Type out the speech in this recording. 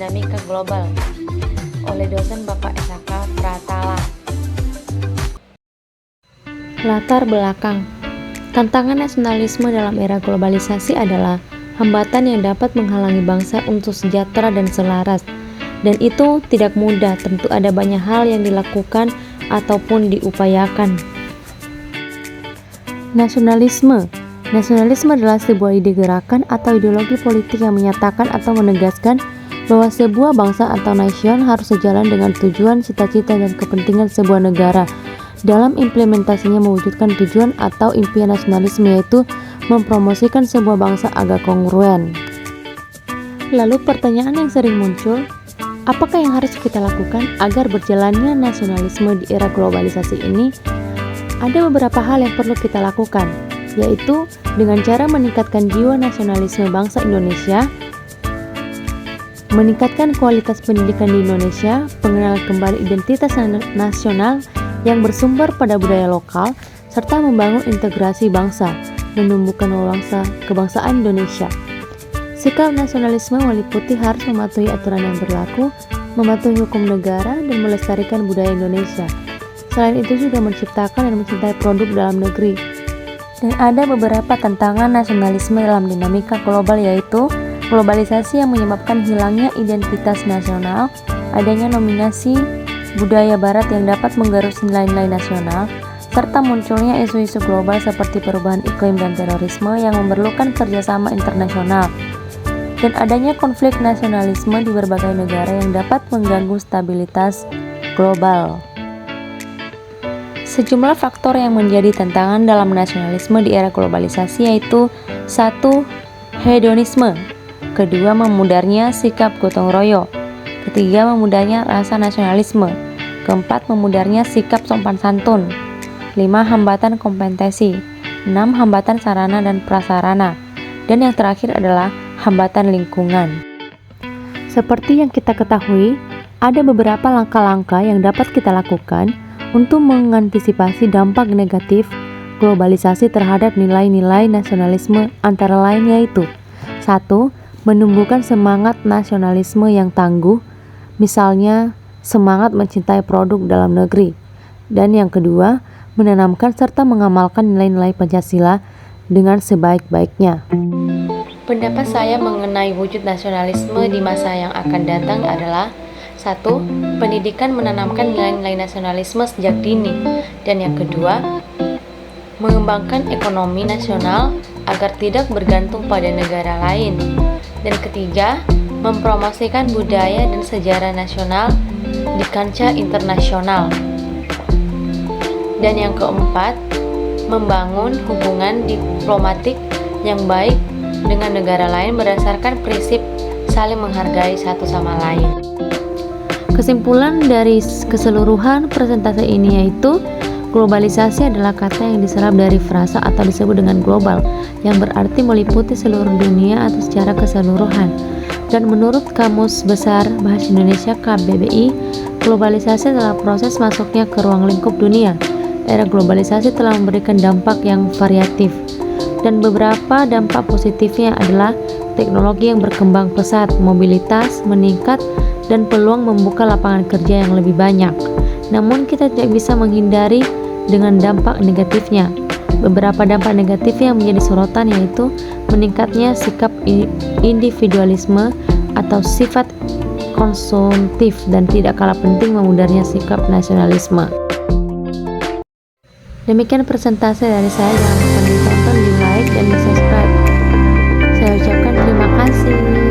Dinamika Global oleh dosen Bapak SHK Pratala. Latar belakang. Tantangan nasionalisme dalam era globalisasi adalah hambatan yang dapat menghalangi bangsa untuk sejahtera dan selaras. Dan itu tidak mudah, tentu ada banyak hal yang dilakukan ataupun diupayakan. Nasionalisme adalah sebuah ide gerakan atau ideologi politik yang menyatakan atau menegaskan bahwa sebuah bangsa atau nation harus sejalan dengan tujuan, cita-cita, dan kepentingan sebuah negara. Dalam implementasinya mewujudkan tujuan atau impian nasionalisme, yaitu mempromosikan sebuah bangsa agar kongruen. Lalu pertanyaan yang sering muncul, apakah yang harus kita lakukan agar berjalannya nasionalisme di era globalisasi ini? Ada beberapa hal yang perlu kita lakukan, yaitu dengan cara meningkatkan jiwa nasionalisme bangsa Indonesia, meningkatkan kualitas pendidikan di Indonesia, pengenalan kembali identitas nasional yang bersumber pada budaya lokal, serta membangun integrasi bangsa, menumbuhkan nuansa kebangsaan Indonesia. Sikap nasionalisme meliputi harus mematuhi aturan yang berlaku, mematuhi hukum negara, dan melestarikan budaya Indonesia. Selain itu juga menciptakan dan mencintai produk dalam negeri. Dan ada beberapa tantangan nasionalisme dalam dinamika global, yaitu globalisasi yang menyebabkan hilangnya identitas nasional, adanya nominasi budaya barat yang dapat menggerus nilai-nilai nasional, serta munculnya isu-isu global seperti perubahan iklim dan terorisme yang memerlukan kerjasama internasional, dan adanya konflik nasionalisme di berbagai negara yang dapat mengganggu stabilitas global. Sejumlah faktor yang menjadi tantangan dalam nasionalisme di era globalisasi yaitu 1. Hedonisme, kedua memudarnya sikap gotong royong, ketiga memudarnya rasa nasionalisme, keempat memudarnya sikap sopan santun, 5. Hambatan kompetensi, 6. Hambatan sarana dan prasarana, dan yang terakhir adalah hambatan lingkungan. Seperti yang kita ketahui, ada beberapa langkah-langkah yang dapat kita lakukan untuk mengantisipasi dampak negatif globalisasi terhadap nilai-nilai nasionalisme, antara lain yaitu 1. Menumbuhkan semangat nasionalisme yang tangguh, misalnya semangat mencintai produk dalam negeri. Dan yang kedua, menanamkan serta mengamalkan nilai-nilai Pancasila dengan sebaik-baiknya. Pendapat saya mengenai wujud nasionalisme di masa yang akan datang adalah 1. Pendidikan menanamkan nilai-nilai nasionalisme sejak dini. Dan yang kedua, mengembangkan ekonomi nasional agar tidak bergantung pada negara lain. Dan ketiga, mempromosikan budaya dan sejarah nasional di kancah internasional. Dan yang keempat, membangun hubungan diplomatik yang baik dengan negara lain berdasarkan prinsip saling menghargai satu sama lain. Kesimpulan dari keseluruhan presentasi ini yaitu globalisasi adalah kata yang diserap dari frasa atau disebut dengan global, yang berarti meliputi seluruh dunia atau secara keseluruhan. Dan menurut Kamus Besar Bahasa Indonesia KBBI, globalisasi adalah proses masuknya ke ruang lingkup dunia. Era globalisasi telah memberikan dampak yang variatif, dan beberapa dampak positifnya adalah teknologi yang berkembang pesat, mobilitas meningkat, dan peluang membuka lapangan kerja yang lebih banyak. Namun kita tidak bisa menghindari dengan dampak negatifnya. Beberapa dampak negatif yang menjadi sorotan yaitu meningkatnya sikap individualisme atau sifat konsumtif, dan tidak kalah penting memudarnya sikap nasionalisme. Demikian presentasi dari saya, jangan lupa ditonton, di like, dan di subscribe. Saya ucapkan terima kasih.